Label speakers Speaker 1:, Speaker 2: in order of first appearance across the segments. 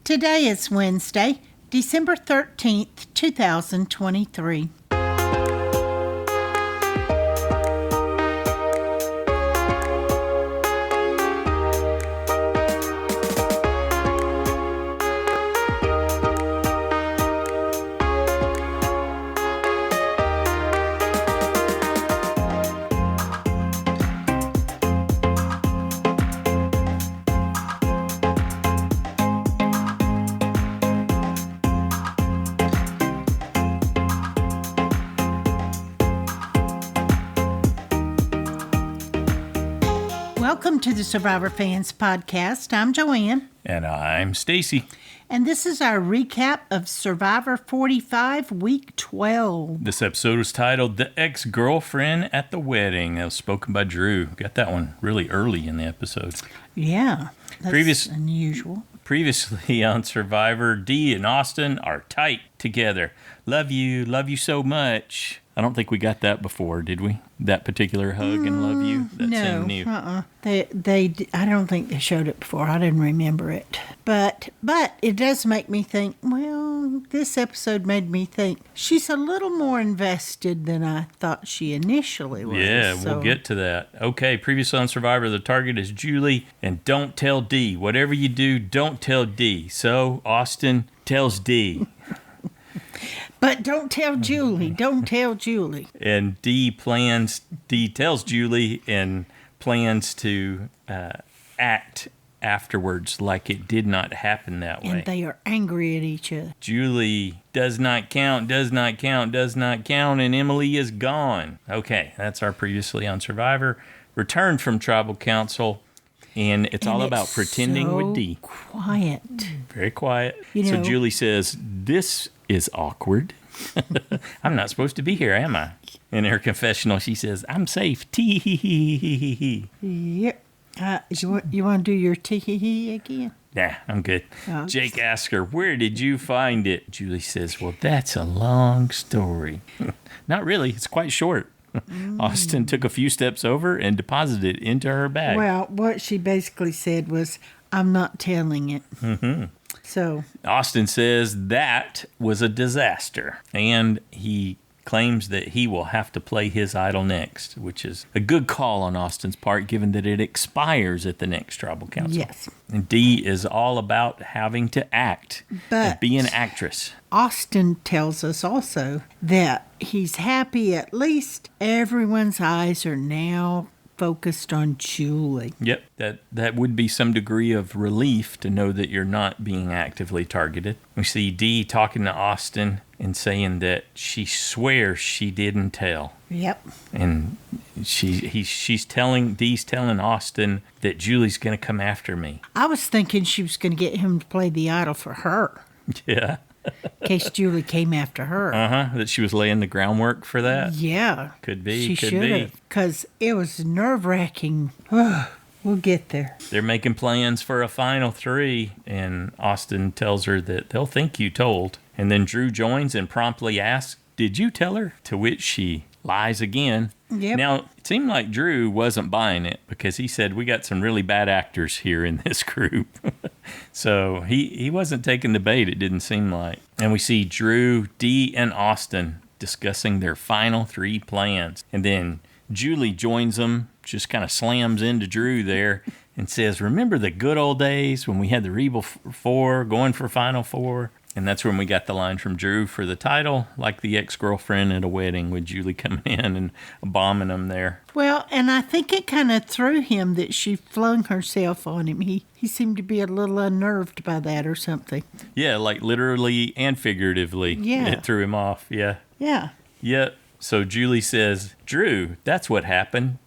Speaker 1: Today is Wednesday, December 13th, 2023. Welcome to the Survivor Fans Podcast. I'm Joanne.
Speaker 2: And I'm Stacy.
Speaker 1: And this is our recap of Survivor 45, Week 12.
Speaker 2: This episode was titled The Ex-Girlfriend at the Wedding. That was spoken by Drew. Got that one really early in the episode.
Speaker 1: Yeah, that's unusual.
Speaker 2: Previously on Survivor, Dee and Austin are tight together. Love you so much. I don't think we got that before, did we? That particular hug and love you? That seemed new.
Speaker 1: I don't think they showed it before. I didn't remember it. But it does make me think, well, this episode made me think she's a little more invested than I thought she initially was.
Speaker 2: Yeah, we'll get to that. Okay, previously on Survivor, the target is Julie, and don't tell Dee. Whatever you do, don't tell Dee. So Austin tells Dee.
Speaker 1: But don't tell Julie. Don't tell Julie.
Speaker 2: And Dee tells Julie and plans to act afterwards like it did not happen that way.
Speaker 1: And they are angry at each other.
Speaker 2: Julie does not count, and Emily is gone. Okay, that's our previously on Survivor. Returned from Tribal Council, and it's all about pretending with Dee.
Speaker 1: Quiet.
Speaker 2: Very quiet. So Julie says, "This is awkward. I'm not supposed to be here, am I?" In her confessional, she says, "I'm safe. Tee-hee-hee-hee-hee-hee."
Speaker 1: Yep. You want to do your tee-hee-hee again?
Speaker 2: Nah, I'm good. Oh. Jake asks her, "Where did you find it?" Julie says, "Well, that's a long story." Not really. It's quite short. Austin took a few steps over and deposited it into her bag.
Speaker 1: Well, what she basically said was, "I'm not telling it."
Speaker 2: Mm-hmm.
Speaker 1: So
Speaker 2: Austin says that was a disaster, and he claims that he will have to play his idol next, which is a good call on Austin's part, given that it expires at the next Tribal Council.
Speaker 1: Yes.
Speaker 2: And Dee is all about having to act and be an actress.
Speaker 1: Austin tells us also that he's happy at least everyone's eyes are now focused on Julie.
Speaker 2: Yep, that would be some degree of relief to know that you're not being actively targeted. We see Dee talking to Austin and saying that she swears she didn't tell.
Speaker 1: Yep.
Speaker 2: And Dee's telling Austin that Julie's going to come after me.
Speaker 1: I was thinking she was going to get him to play the idol for her.
Speaker 2: Yeah.
Speaker 1: In case Julie came after her.
Speaker 2: That she was laying the groundwork for that?
Speaker 1: Yeah.
Speaker 2: Could be.
Speaker 1: She should have, because it was nerve-wracking. We'll get there.
Speaker 2: They're making plans for a final three, and Austin tells her that they'll think you told. And then Drew joins and promptly asks, "Did you tell her?" To which she lies again.
Speaker 1: Yep.
Speaker 2: Now, it seemed like Drew wasn't buying it because he said, "We got some really bad actors here in this group." So he wasn't taking the bait, it didn't seem like. And we see Drew, Dee, and Austin discussing their final three plans. And then Julie joins them, just kind of slams into Drew there and says, "Remember the good old days when we had the Rebel Four going for Final Four?" And that's when we got the line from Drew for the title, like the ex-girlfriend at a wedding, with Julie coming in and bombing him there.
Speaker 1: Well, and I think it kind of threw him that she flung herself on him. He seemed to be a little unnerved by that or something.
Speaker 2: Yeah, like literally and figuratively.
Speaker 1: Yeah.
Speaker 2: It threw him off, yeah.
Speaker 1: Yeah.
Speaker 2: Yep. So Julie says, "Drew, that's what happened.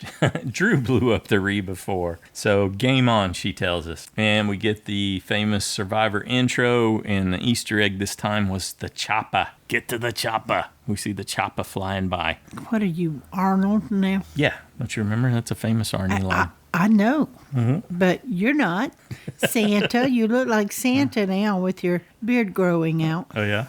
Speaker 2: Drew blew up the Reba 4. So game on," she tells us. And we get the famous Survivor intro, and the Easter egg this time was the chopper. Get to the chopper. We see the chopper flying by.
Speaker 1: What are you, Arnold now?
Speaker 2: Yeah. Don't you remember? That's a famous Arnie line.
Speaker 1: I know, but you're not. Santa, you look like Santa now with your beard growing out.
Speaker 2: Oh, yeah?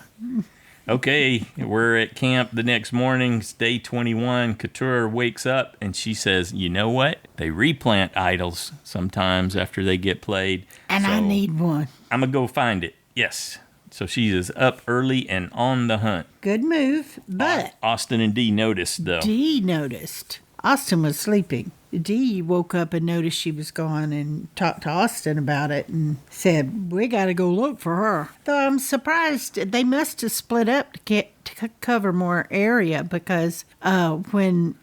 Speaker 2: Okay, we're at camp the next morning. It's day 21. Katurah wakes up and she says, you know what? They replant idols sometimes after they get played.
Speaker 1: And I need one.
Speaker 2: I'm going to go find it. Yes. So she is up early and on the hunt.
Speaker 1: Good move, but
Speaker 2: Austin and Dee noticed, though.
Speaker 1: Dee noticed. Austin was sleeping. Dee woke up and noticed she was gone and talked to Austin about it and said, we got to go look for her. Though I'm surprised they must have split up to cover more area because when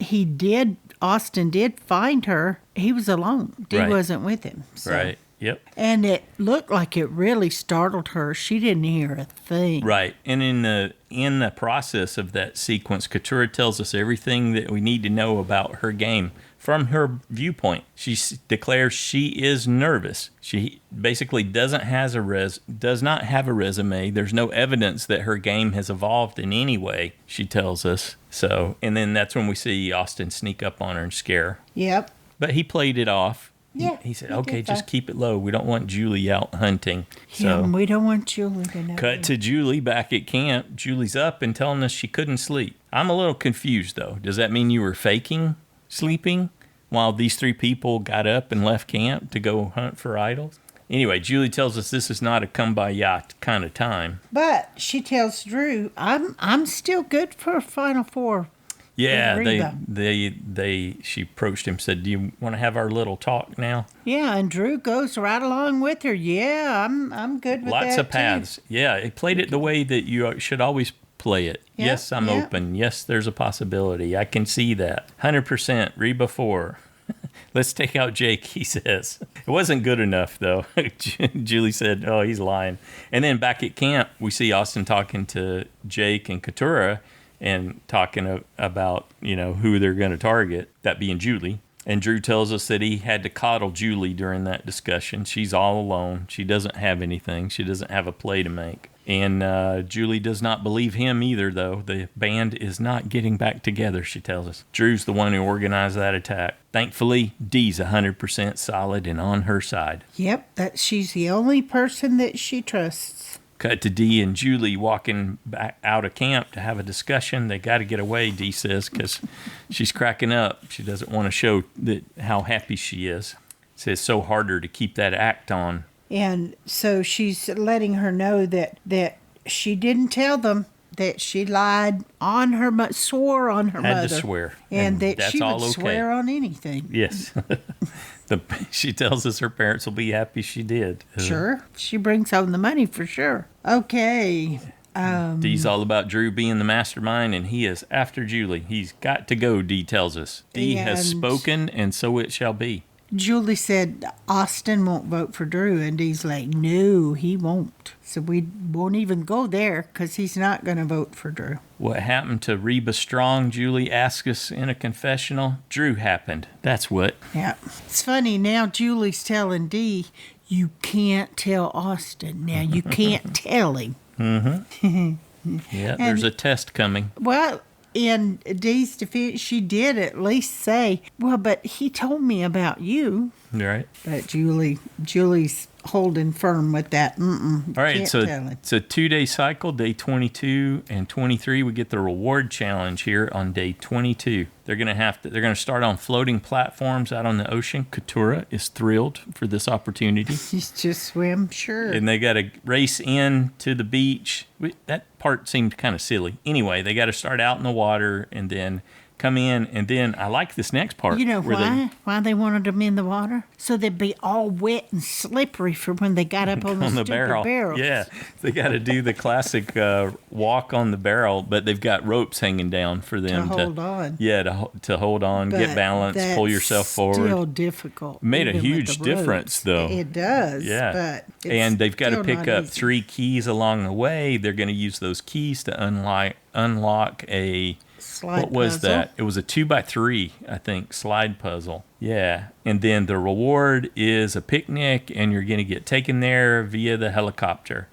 Speaker 1: Austin did find her, he was alone. Dee wasn't with him. So.
Speaker 2: Right. Yep.
Speaker 1: And it looked like it really startled her. She didn't hear a thing.
Speaker 2: Right. And in the process of that sequence, Katurah tells us everything that we need to know about her game from her viewpoint. She declares she is nervous. She basically does not have a resume. There's no evidence that her game has evolved in any way, she tells us. So, and then that's when we see Austin sneak up on her and scare her.
Speaker 1: Yep.
Speaker 2: But he played it off.
Speaker 1: Yeah,
Speaker 2: he said, okay, just keep it low. We don't want Julie out hunting.
Speaker 1: Yeah, so we don't want Julie to know.
Speaker 2: Cut to Julie back at camp. Julie's up and telling us she couldn't sleep. I'm a little confused, though. Does that mean you were faking sleeping while these three people got up and left camp to go hunt for idols? Anyway, Julie tells us this is not a kumbaya kind of time.
Speaker 1: But she tells Drew, I'm still good for Final Four.
Speaker 2: Yeah, she approached him, said, do you want to have our little talk now?
Speaker 1: Yeah, and Drew goes right along with her. Yeah, I'm good with that,
Speaker 2: Lots of paths.
Speaker 1: Too.
Speaker 2: Yeah, he played it the way that you should always play it. Yeah, yes, I'm open. Yes, there's a possibility. I can see that. 100%, Reba 4. Let's take out Jake, he says. It wasn't good enough, though. Julie said, oh, he's lying. And then back at camp, we see Austin talking to Jake and Katurah, and talking about, who they're going to target, that being Julie. And Drew tells us that he had to coddle Julie during that discussion. She's all alone. She doesn't have anything. She doesn't have a play to make. And Julie does not believe him either, though. The band is not getting back together, she tells us. Drew's the one who organized that attack. Thankfully, Dee's 100% solid and on her side.
Speaker 1: Yep, she's the only person that she trusts.
Speaker 2: Cut to Dee and Julie walking back out of camp to have a discussion. They got to get away, Dee says, because she's cracking up. She doesn't want to show how happy she is. Says it's so harder to keep that act on. And
Speaker 1: so she's letting her know that she didn't tell them that she lied on her swore on her mother.
Speaker 2: Had to swear.
Speaker 1: And that she would swear on anything.
Speaker 2: Yes. She tells us her parents will be happy she did.
Speaker 1: Sure. She brings home the money for sure. Okay.
Speaker 2: Dee's all about Drew being the mastermind, and he is after Julie. He's got to go, Dee tells us. Dee has spoken, and so it shall be.
Speaker 1: Julie said Austin won't vote for Drew, and Dee's like, no, he won't. So we won't even go there because he's not going to vote for Drew.
Speaker 2: What happened to Reba Strong, Julie asks us in a confessional? Drew happened. That's what.
Speaker 1: Yeah. It's funny, now Julie's telling Dee, you can't tell Austin. Now you can't tell him.
Speaker 2: Mm-hmm. Yeah, there's a test coming.
Speaker 1: Well, in Dee's defense, she did at least say, well, but he told me about you.
Speaker 2: Right.
Speaker 1: But Julie's holding firm with that.
Speaker 2: All right, so it's a 2-day cycle, day 22 and 23. We get the reward challenge here on day 22. They're going to start on floating platforms out on the ocean. Katurah is thrilled for this opportunity.
Speaker 1: She's just swim, sure.
Speaker 2: And they got to race in to the beach. That part seemed kind of silly. Anyway, they got to start out in the water and then come in, and then I like this next part.
Speaker 1: You know why they wanted them in the water? So they'd be all wet and slippery for when they got up on the stupid barrels.
Speaker 2: Yeah, they got to do the classic walk on the barrel, but they've got ropes hanging down for them
Speaker 1: to hold on.
Speaker 2: Yeah, to hold on, but get balance, pull yourself forward.
Speaker 1: Still difficult.
Speaker 2: Made a huge difference, though.
Speaker 1: It does.
Speaker 2: Yeah,
Speaker 1: but
Speaker 2: and they've got to pick up 3 keys along the way. They're going to use those keys to unlock a. What was that? It was a 2x3, I think, slide puzzle. Yeah. And then the reward is a picnic, and you're going to get taken there via the helicopter.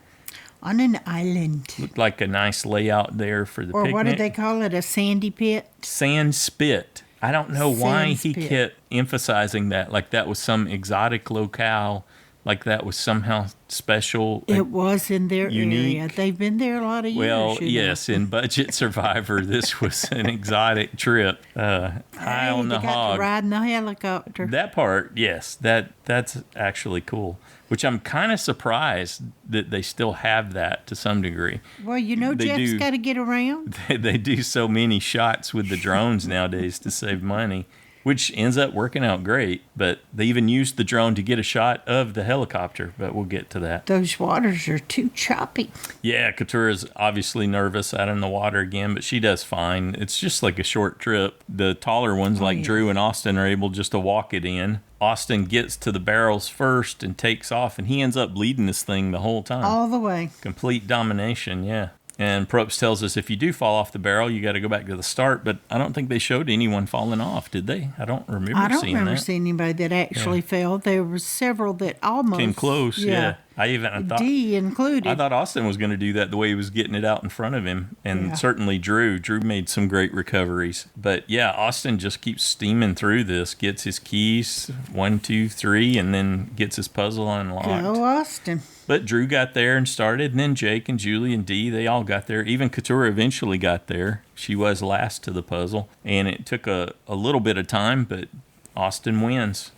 Speaker 1: On an island.
Speaker 2: Looked like a nice layout there for the picnic.
Speaker 1: Or what did they call it? A sandy pit?
Speaker 2: Sand spit. I don't know why he kept emphasizing that, like that was some exotic locale like that was somehow special.
Speaker 1: It was in their
Speaker 2: unique.
Speaker 1: area. They've been there a lot of years.
Speaker 2: Well, yes, in Budget Survivor, this was an exotic trip. High on the
Speaker 1: they got
Speaker 2: hog.
Speaker 1: to ride in the helicopter.
Speaker 2: That part, yes, that's actually cool. Which I'm kind of surprised that they still have that to some degree.
Speaker 1: Well, Jeff's got to get around.
Speaker 2: They do so many shots with the drones nowadays to save money, which ends up working out great. But they even used the drone to get a shot of the helicopter, but we'll get to that.
Speaker 1: Those waters are too choppy.
Speaker 2: Yeah, Katurah's obviously nervous out in the water again, but she does fine. It's just like a short trip. The taller ones, like Drew and Austin, are able just to walk it in. Austin gets to the barrels first and takes off, and he ends up leading this thing the whole time.
Speaker 1: All the way.
Speaker 2: Complete domination, yeah. And Probst tells us if you do fall off the barrel, you got to go back to the start. But I don't think they showed anyone falling off, did they? I don't remember seeing that.
Speaker 1: I don't remember seeing anybody that actually fell. There were several that almost
Speaker 2: came close, yeah. I thought
Speaker 1: D included.
Speaker 2: I thought Austin was going to do that the way he was getting it out in front of him. And certainly Drew. Drew made some great recoveries. But yeah, Austin just keeps steaming through this, gets his keys, 1, 2, 3, and then gets his puzzle unlocked.
Speaker 1: Go Austin. But
Speaker 2: Drew got there and started, and then Jake and Julie and Dee, they all got there. Even Katurah eventually got there. She was last to the puzzle. And it took a little bit of time, but Austin wins.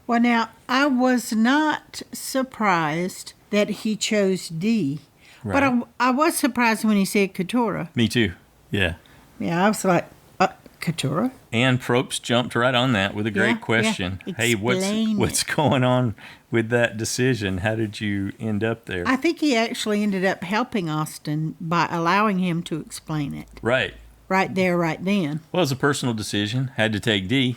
Speaker 1: Well, now, I was not surprised that he chose D. Right. But I was surprised when he said Katurah.
Speaker 2: Me too, yeah.
Speaker 1: Yeah, I was like, Katurah?
Speaker 2: And Probst jumped right on that with a great question.
Speaker 1: Yeah.
Speaker 2: Hey, what's going on with that decision? How did you end up there?
Speaker 1: I think he actually ended up helping Austin by allowing him to explain it.
Speaker 2: Right.
Speaker 1: Right there, right then.
Speaker 2: Well, it was a personal decision. Had to take D.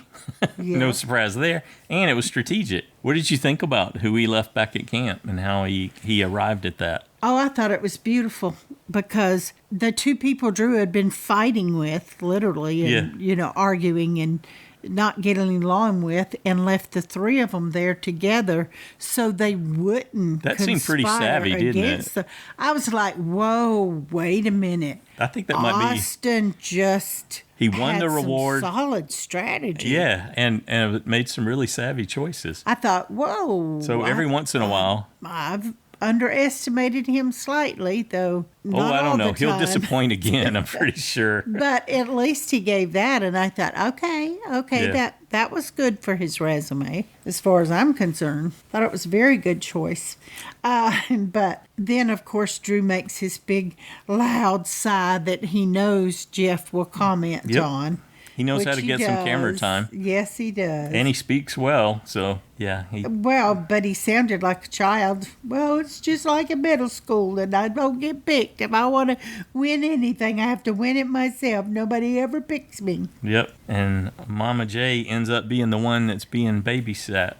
Speaker 2: No surprise there. And it was strategic. What did you think about who he left back at camp and how he arrived at that?
Speaker 1: Oh, I thought it was beautiful because the two people Drew had been fighting with, literally, and, arguing and not getting along with, and left the three of them there together so they wouldn't
Speaker 2: That seemed pretty savvy, didn't it?
Speaker 1: I was like, whoa, wait a minute.
Speaker 2: I think that might be...
Speaker 1: Austin just...
Speaker 2: He won the reward.
Speaker 1: Solid strategy.
Speaker 2: Yeah, and made some really savvy choices.
Speaker 1: I thought, whoa.
Speaker 2: So every once in a while...
Speaker 1: I've underestimated him slightly, though not
Speaker 2: I don't know.
Speaker 1: all the time.
Speaker 2: He'll disappoint again, I'm pretty sure.
Speaker 1: But at least he gave that, and I thought, okay, that was good for his resume, as far as I'm concerned. Thought it was a very good choice. But then, of course, Drew makes his big, loud sigh that he knows Jeff will comment on.
Speaker 2: He knows how to get some camera time.
Speaker 1: Yes, he does.
Speaker 2: And he speaks well, so yeah.
Speaker 1: Well, but he sounded like a child. Well, it's just like a middle school, and I don't get picked. If I want to win anything, I have to win it myself. Nobody ever picks me.
Speaker 2: Yep, and Mama J ends up being the one that's being babysat.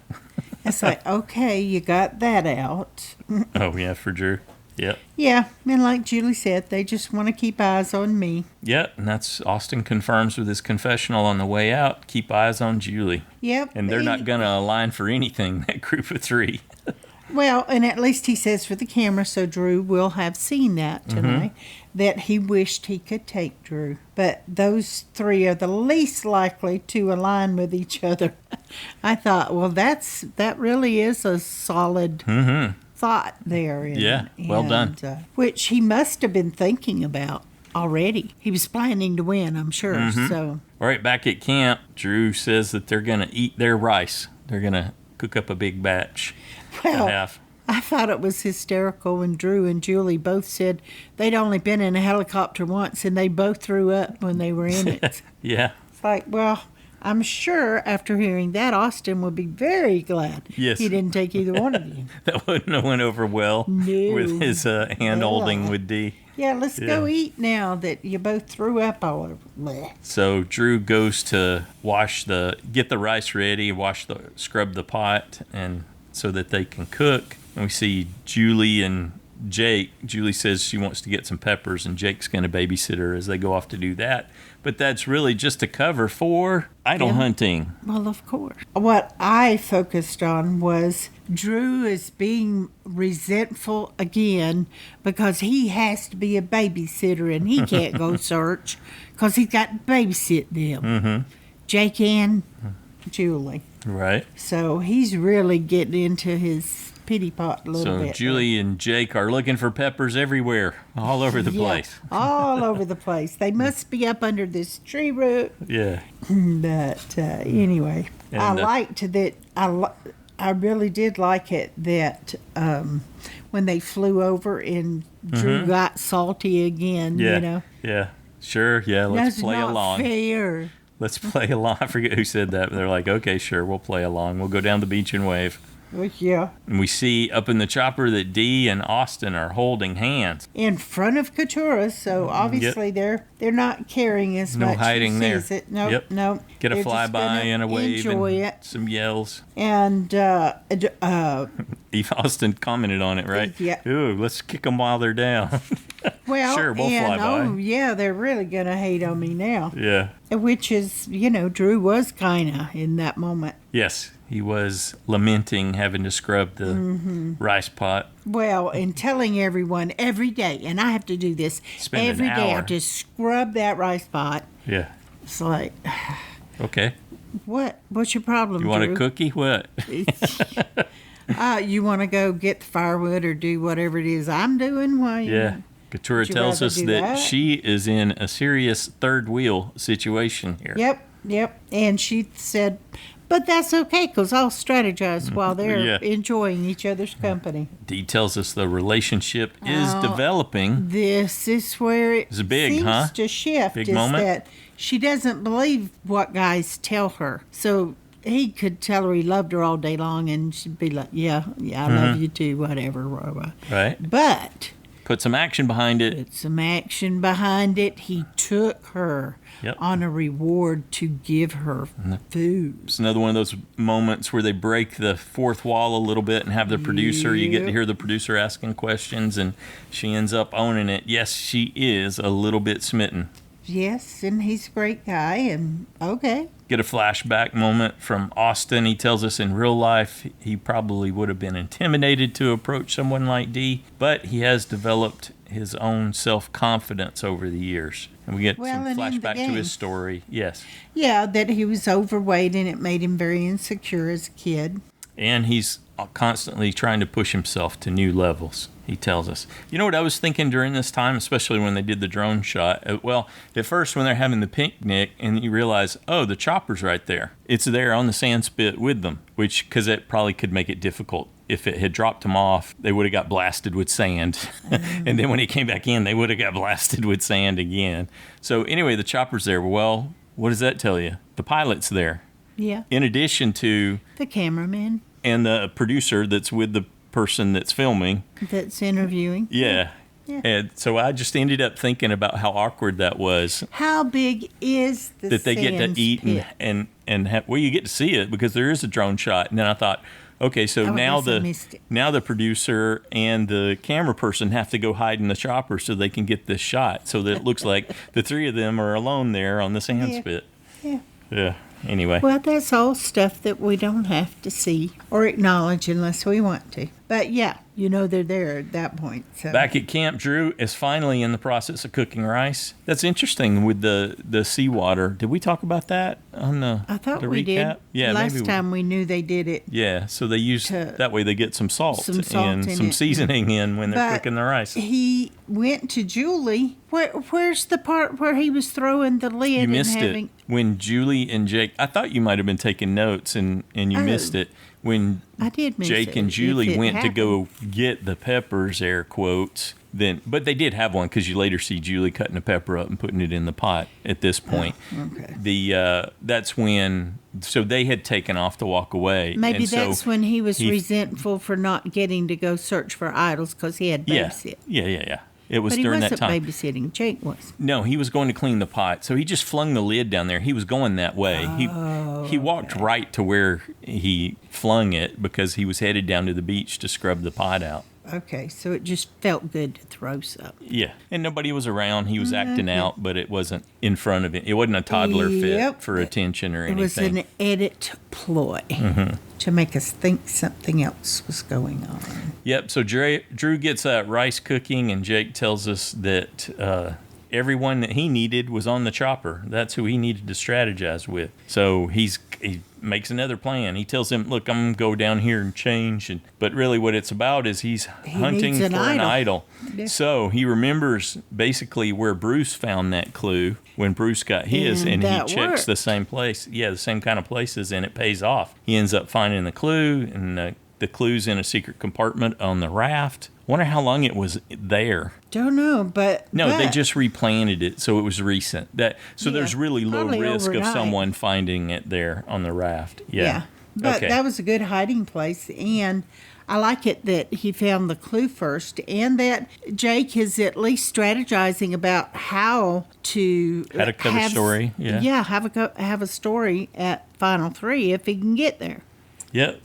Speaker 1: It's like, okay, you got that out.
Speaker 2: Oh, yeah, for Drew. Yep.
Speaker 1: Yeah, and like Julie said, they just want to keep eyes on me.
Speaker 2: Yep, and that's Austin confirms with his confessional on the way out, keep eyes on Julie.
Speaker 1: Yep.
Speaker 2: And they're not going to align for anything, that group of three.
Speaker 1: Well, and at least he says for the camera, so Drew will have seen that tonight, that he wished he could take Drew. But those three are the least likely to align with each other. I thought, well, that really is a solid... thought there.
Speaker 2: Well done.
Speaker 1: Which he must have been thinking about already. He was planning to win, I'm sure. So,
Speaker 2: all right, back at camp, Drew says that they're going to eat their rice. They're going to cook up a big batch.
Speaker 1: Well, I thought it was hysterical when Drew and Julie both said they'd only been in a helicopter once, and they both threw up when they were in it.
Speaker 2: Yeah.
Speaker 1: It's like, well... I'm sure after hearing that, Austin would be very glad he didn't take either one of you.
Speaker 2: That wouldn't have went over well with his hand-holding with Dee.
Speaker 1: Yeah, let's go eat now that you both threw up all over. Blech.
Speaker 2: So Drew goes to get the rice ready, scrub the pot, and so that they can cook. And we see Julie and Jake. Julie says she wants to get some peppers, and Jake's going to babysit her as they go off to do that. But that's really just a cover for idol hunting.
Speaker 1: Well, of course. What I focused on was Drew is being resentful again because he has to be a babysitter and he can't go search because he's got to babysit them. Jake and Julie.
Speaker 2: Right.
Speaker 1: So he's really getting into his pity pot a little bit.
Speaker 2: So Julie and Jake are looking for peppers everywhere, all over the place.
Speaker 1: All over the place. They must be up under this tree root.
Speaker 2: Yeah.
Speaker 1: But anyway,
Speaker 2: And,
Speaker 1: I liked that. I really did like it that when they flew over and Drew got salty again.
Speaker 2: Yeah.
Speaker 1: You know.
Speaker 2: Yeah. Sure. Yeah. Let's
Speaker 1: That's
Speaker 2: play
Speaker 1: not
Speaker 2: along.
Speaker 1: fair.
Speaker 2: Let's play along. I forget who said that. But they're like, okay, sure, we'll play along. We'll go down the beach and wave.
Speaker 1: Well, yeah.
Speaker 2: And we see up in the chopper that Dee and Austin are holding hands.
Speaker 1: In front of Katurah, so obviously they're not caring as
Speaker 2: No
Speaker 1: much.
Speaker 2: hiding
Speaker 1: Who
Speaker 2: there.
Speaker 1: sees it. Nope,
Speaker 2: Yep.
Speaker 1: nope.
Speaker 2: Get a
Speaker 1: They're just
Speaker 2: flyby
Speaker 1: gonna
Speaker 2: and a wave
Speaker 1: enjoy
Speaker 2: and
Speaker 1: it.
Speaker 2: some yells.
Speaker 1: And
Speaker 2: Eve Austin commented on it, right?
Speaker 1: Yeah.
Speaker 2: Ooh, let's kick them while they're down.
Speaker 1: well,
Speaker 2: Sure, we'll
Speaker 1: and
Speaker 2: fly by.
Speaker 1: oh yeah, they're really gonna hate on me now.
Speaker 2: Yeah.
Speaker 1: Which is, Drew was kinda in that moment.
Speaker 2: Yes, he was lamenting having to scrub the rice pot.
Speaker 1: Well, and telling everyone every day, and I have to do this
Speaker 2: Spend an
Speaker 1: every day. I
Speaker 2: hour.
Speaker 1: have to scrub that rice pot.
Speaker 2: Yeah.
Speaker 1: It's like,
Speaker 2: Okay.
Speaker 1: what's your problem,
Speaker 2: You want
Speaker 1: Drew?
Speaker 2: a cookie? What?
Speaker 1: You want to go get the firewood or do whatever it is I'm doing while you...
Speaker 2: Yeah. Katurah
Speaker 1: Would you
Speaker 2: tells
Speaker 1: rather
Speaker 2: us
Speaker 1: do
Speaker 2: that
Speaker 1: that?
Speaker 2: she is in a serious third wheel situation here.
Speaker 1: Yep. And she said, but that's okay because I'll strategize while they're
Speaker 2: Yeah.
Speaker 1: enjoying each other's company.
Speaker 2: Dee tells us the relationship is developing.
Speaker 1: This is where it
Speaker 2: It's big,
Speaker 1: seems
Speaker 2: huh?
Speaker 1: to shift.
Speaker 2: Big
Speaker 1: is
Speaker 2: moment?
Speaker 1: that she doesn't believe what guys tell her. So he could tell her he loved her all day long and she'd be like, yeah, I love you too, whatever. Blah, blah.
Speaker 2: Right.
Speaker 1: But
Speaker 2: Put some action behind it.
Speaker 1: put some action behind it. He took her
Speaker 2: Yep.
Speaker 1: on a reward to give her food.
Speaker 2: It's another one of those moments where they break the fourth wall a little bit and have the producer. You get to
Speaker 1: Yep.
Speaker 2: hear the producer asking questions, and she ends up owning it. Yes, she is a little bit smitten.
Speaker 1: Yes, and he's a great guy, and okay.
Speaker 2: Get a flashback moment from Austin. He tells us in real life he probably would have been intimidated to approach someone like Dee, but he has developed his own self-confidence over the years. And we get
Speaker 1: Well,
Speaker 2: some
Speaker 1: and in the
Speaker 2: flashback to
Speaker 1: game.
Speaker 2: his story. Yes.
Speaker 1: Yeah, that he was overweight and it made him very insecure as a kid.
Speaker 2: And he's constantly trying to push himself to new levels, he tells us. You know what I was thinking during this time, especially when they did the drone shot? Well, at first when they're having the picnic and you realize, oh, the chopper's right there. It's there on the sand spit with them, because it probably could make it difficult. If it had dropped them off, they would have got blasted with sand. And then when he came back in, they would have got blasted with sand again. So anyway, the chopper's there. Well, what does that tell you? The pilot's there.
Speaker 1: Yeah.
Speaker 2: In addition to,
Speaker 1: The cameraman
Speaker 2: and the producer that's with the person that's filming.
Speaker 1: that's interviewing.
Speaker 2: Yeah.
Speaker 1: Yeah.
Speaker 2: And so I just ended up thinking about how awkward that was,
Speaker 1: How big is the
Speaker 2: that they get to
Speaker 1: sands
Speaker 2: eat
Speaker 1: pit?
Speaker 2: and have, well, you get to see it because there is a drone shot. And then I thought, okay, so
Speaker 1: Oh, I
Speaker 2: now
Speaker 1: guess I missed it.
Speaker 2: now the producer and the camera person have to go hide in the chopper so they can get this shot, so that it looks like the three of them are alone there on the sand
Speaker 1: Yeah.
Speaker 2: spit.
Speaker 1: Yeah.
Speaker 2: Yeah. Anyway.
Speaker 1: Well, that's all stuff that we don't have to see or acknowledge unless we want to. But yeah, they're there at that point. So.
Speaker 2: Back at camp, Drew is finally in the process of cooking rice. That's interesting with the seawater. Did we talk about that on the
Speaker 1: I thought
Speaker 2: the
Speaker 1: we
Speaker 2: recap?
Speaker 1: did.
Speaker 2: Yeah,
Speaker 1: Last
Speaker 2: maybe
Speaker 1: time we knew they did it.
Speaker 2: Yeah, so they use that way they get some salt,
Speaker 1: Some salt
Speaker 2: and
Speaker 1: in
Speaker 2: some
Speaker 1: it.
Speaker 2: seasoning in when they're
Speaker 1: But
Speaker 2: cooking the rice.
Speaker 1: He went to Julie. Where's the part where he was throwing the lid
Speaker 2: You missed
Speaker 1: and having...
Speaker 2: it when Julie and Jake. I thought you might have been taking notes and you
Speaker 1: Oh.
Speaker 2: missed it when
Speaker 1: I did miss
Speaker 2: Jake
Speaker 1: it,
Speaker 2: and
Speaker 1: if
Speaker 2: Julie
Speaker 1: it
Speaker 2: went to go get the peppers, air quotes. But they did have one because you later see Julie cutting a pepper up and putting it in the pot. At this point,
Speaker 1: Okay.
Speaker 2: that's when. So they had taken off to walk away.
Speaker 1: Maybe
Speaker 2: and
Speaker 1: that's
Speaker 2: so
Speaker 1: when he was
Speaker 2: he-
Speaker 1: resentful for not getting to go search for idols because he had babysit.
Speaker 2: Yeah. It was
Speaker 1: But he
Speaker 2: during
Speaker 1: wasn't
Speaker 2: that time.
Speaker 1: babysitting. Jake was.
Speaker 2: No, he was going to clean the pot. So he just flung the lid down there. He was going that way. He walked right to where he flung it because he was headed down to the beach to scrub the pot out.
Speaker 1: Okay, so it just felt good to throw some.
Speaker 2: Yeah. And nobody was around. He was acting out, but it wasn't in front of him. It wasn't a toddler fit
Speaker 1: Yep.
Speaker 2: for attention or
Speaker 1: It was
Speaker 2: anything.
Speaker 1: an edit ploy to make us think something else was going on.
Speaker 2: Yep. So Drew gets rice cooking, and Jake tells us that everyone that he needed was on the chopper. That's who he needed to strategize with. So he makes another plan. He tells him, look, I'm going to go down here and change. But really what it's about is he's hunting for an idol. Yeah. So he remembers basically where Bruce found that clue when Bruce got his, and he checks the same place. Yeah, the same kind of places, and it pays off. He ends up finding the clue, and the clue's in a secret compartment on the raft. Wonder how long it was there.
Speaker 1: Don't know, but
Speaker 2: they just replanted it, so it was recent. There's really low risk of someone finding it there on the raft. Yeah.
Speaker 1: But that was a good hiding place, and I like it that he found the clue first, and that Jake is at least strategizing about how to
Speaker 2: cover a story. Yeah,
Speaker 1: have a story at Final 3 if he can get there.
Speaker 2: Yep.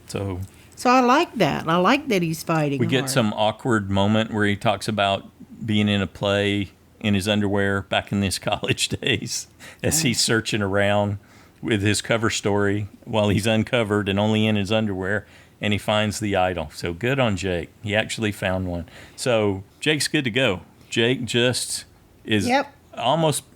Speaker 1: So I like that. I like that he's fighting
Speaker 2: We get some awkward moment where he talks about being in a play in his underwear back in his college days as he's searching around with his cover story while he's uncovered and only in his underwear, and he finds the idol. So good on Jake. He actually found one. So Jake's good to go. Jake just is... Yep.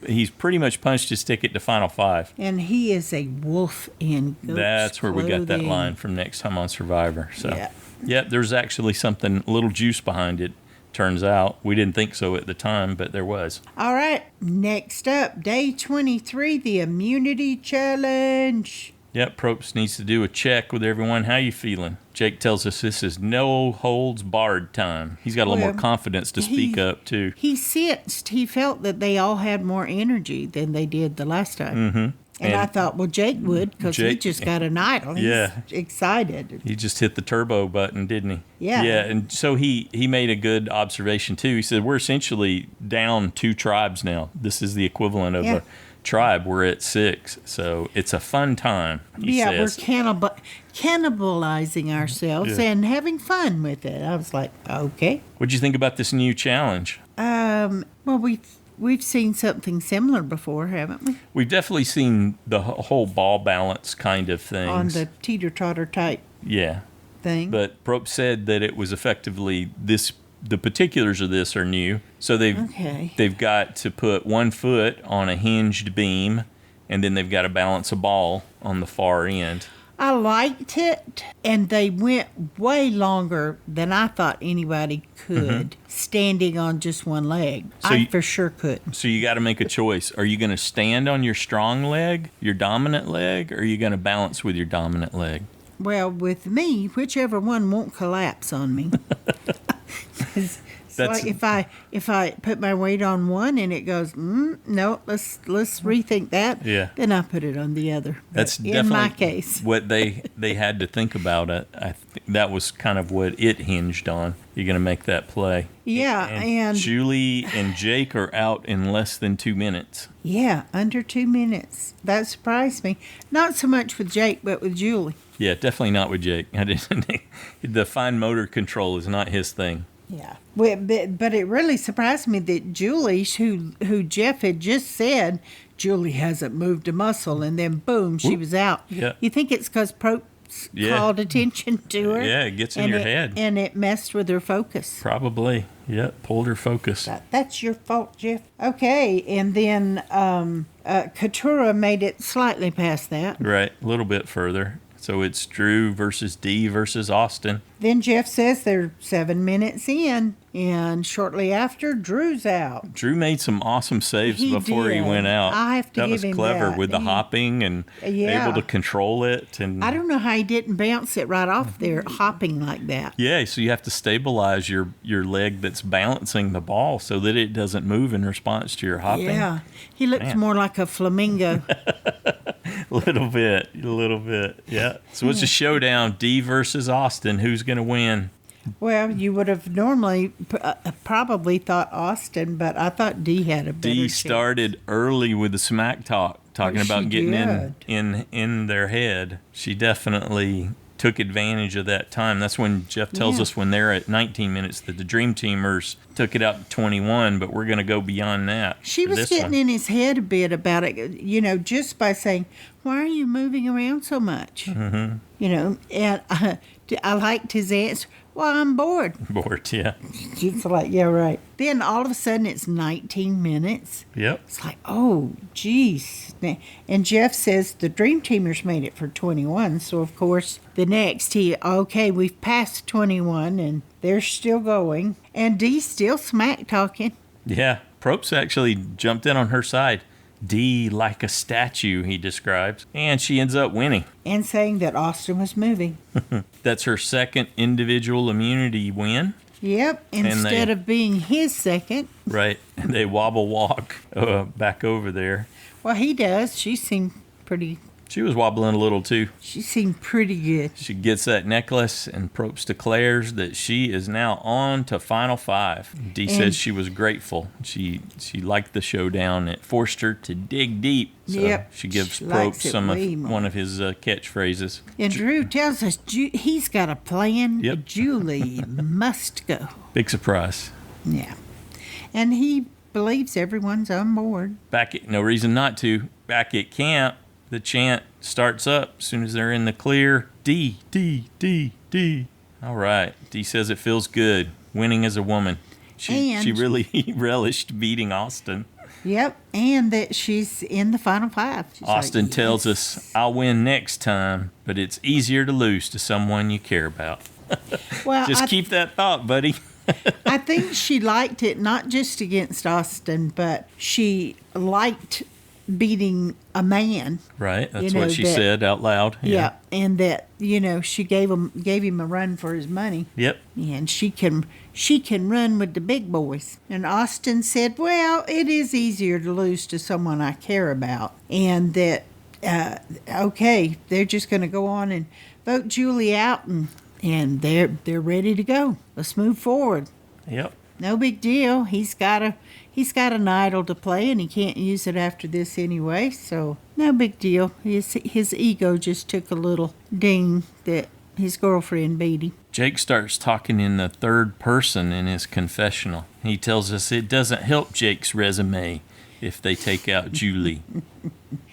Speaker 2: He's pretty much punched his ticket to Final 5.
Speaker 1: And he is a wolf in goat's
Speaker 2: That's where
Speaker 1: clothing.
Speaker 2: we got that line from next time on Survivor. So, there's actually something, a little juice behind it, turns out. We didn't think so at the time, but there was.
Speaker 1: All right, next up, day 23, the immunity challenge.
Speaker 2: Yep, Probst needs to do a check with everyone. How you feeling? Jake tells us this is no holds barred time. He's got a little more confidence to speak up, too.
Speaker 1: He felt that they all had more energy than they did the last time.
Speaker 2: Mm-hmm.
Speaker 1: And I thought, well, Jake would, because he just got an idol. He's excited.
Speaker 2: He just hit the turbo button, didn't he?
Speaker 1: Yeah.
Speaker 2: Yeah, and so he made a good observation, too. He said, we're essentially down 2 tribes now. This is the equivalent of a tribe. We're at 6, so it's a fun time, he says.
Speaker 1: We're cannibalizing ourselves and having fun with it. I was like, okay.
Speaker 2: What'd you think about this new challenge?
Speaker 1: Well, we've seen something similar before, haven't we?
Speaker 2: We've definitely seen the whole ball balance kind of things.
Speaker 1: On the teeter-totter type thing.
Speaker 2: But Probst said that it was effectively this. The particulars of this are new. So they've got to put 1 foot on a hinged beam, and then they've got to balance a ball on the far end.
Speaker 1: I liked it, and they went way longer than I thought anybody could, standing on just 1 leg. I for sure couldn't.
Speaker 2: So you got to make a choice. Are you going to stand on your strong leg, your dominant leg, or are you going to balance with your dominant leg?
Speaker 1: Well, with me, whichever one won't collapse on me. So if I put my weight on one and it goes, no, let's rethink that.
Speaker 2: Yeah.
Speaker 1: Then I put it on the other.
Speaker 2: That's definitely
Speaker 1: in my case
Speaker 2: what they had to think about it. I think that was kind of what it hinged on. You're going to make that play.
Speaker 1: Yeah, and
Speaker 2: Julie and Jake are out in less than 2 minutes.
Speaker 1: Yeah, under 2 minutes. That surprised me. Not so much with Jake, but with Julie.
Speaker 2: Yeah, definitely not with Jake. The fine motor control is not his thing.
Speaker 1: Yeah, but it really surprised me that Julie, who Jeff had just said, Julie hasn't moved a muscle, and then boom, she was out.
Speaker 2: Yeah.
Speaker 1: You think it's because Probst called attention to her?
Speaker 2: Yeah, it gets in your head.
Speaker 1: And it messed with her focus.
Speaker 2: Probably. Yeah, pulled her focus.
Speaker 1: That's your fault, Jeff. Okay, and then Katurah made it slightly past that.
Speaker 2: Right, a little bit further. So it's Drew versus Dee versus Austin.
Speaker 1: Then Jeff says they're 7 minutes in, and shortly after, Drew's out.
Speaker 2: Drew made some awesome saves before he went out.
Speaker 1: I have to give him that.
Speaker 2: That was clever with the hopping and able to control it. And
Speaker 1: I don't know how he didn't bounce it right off there, hopping like that.
Speaker 2: Yeah, so you have to stabilize your leg that's balancing the ball so that it doesn't move in response to your hopping.
Speaker 1: Yeah, he looks more like a flamingo.
Speaker 2: A little bit, yeah. So it's a showdown, Dee versus Austin. Who's going to win?
Speaker 1: Well, you would have normally probably thought Austin, but I thought Dee had a better
Speaker 2: Dee
Speaker 1: chance.
Speaker 2: started early with the smack talking about getting in their head. She definitely took advantage of that time. That's when Jeff tells us when they're at 19 minutes that the Dream Teamers took it out to 21, but we're going to go beyond that.
Speaker 1: She was getting in his head a bit about it, just by saying, why are you moving around so much? Mm-hmm. And I liked his answer. Well, I'm bored.
Speaker 2: Bored, yeah.
Speaker 1: She's like, yeah, right. Then all of a sudden it's 19 minutes.
Speaker 2: Yep.
Speaker 1: It's like, oh, geez. And Jeff says the Dream Teamers made it for 21. So, of course, the next, we've passed 21 and they're still going. And Dee's still smack talking.
Speaker 2: Yeah. Probst actually jumped in on her side. Dee like a statue, he describes. And she ends up winning.
Speaker 1: And saying that Austin was moving.
Speaker 2: That's her second individual immunity win.
Speaker 1: Yep, instead of being his second.
Speaker 2: Right. And they wobble walk back over there.
Speaker 1: Well, he does. She seemed pretty...
Speaker 2: She was wobbling a little, too.
Speaker 1: She seemed pretty good.
Speaker 2: She gets that necklace, and Probst declares that she is now on to Final Five. Dee says she was grateful. She liked the showdown. It forced her to dig deep. So she gives Probst one of his catchphrases.
Speaker 1: And Drew tells us he's got a plan.
Speaker 2: Yep.
Speaker 1: Julie must go.
Speaker 2: Big surprise.
Speaker 1: Yeah. And he believes everyone's on board.
Speaker 2: No reason not to. Back at camp, the chant starts up as soon as they're in the clear. D, D, D, D. All right. Dee says it feels good. Winning as a woman. She really relished beating Austin.
Speaker 1: Yep. And that she's in the Final Five.
Speaker 2: Austin tells us, I'll win next time, but it's easier to lose to someone you care about.
Speaker 1: Well,
Speaker 2: Just keep that thought, buddy.
Speaker 1: I think she liked it not just against Austin, but she liked beating a man.
Speaker 2: Right, that's what she said out loud.
Speaker 1: Yeah, and that, she gave him a run for his money.
Speaker 2: Yep.
Speaker 1: And she can run with the big boys. And Austin said, well, it is easier to lose to someone I care about. And that, they're just going to go on and vote Julie out, and they're ready to go. Let's move forward.
Speaker 2: Yep.
Speaker 1: No big deal. He's got an idol to play, and he can't use it after this anyway, so no big deal. His ego just took a little ding that his girlfriend beat him.
Speaker 2: Jake starts talking in the third person in his confessional. He tells us it doesn't help Jake's resume if they take out Julie.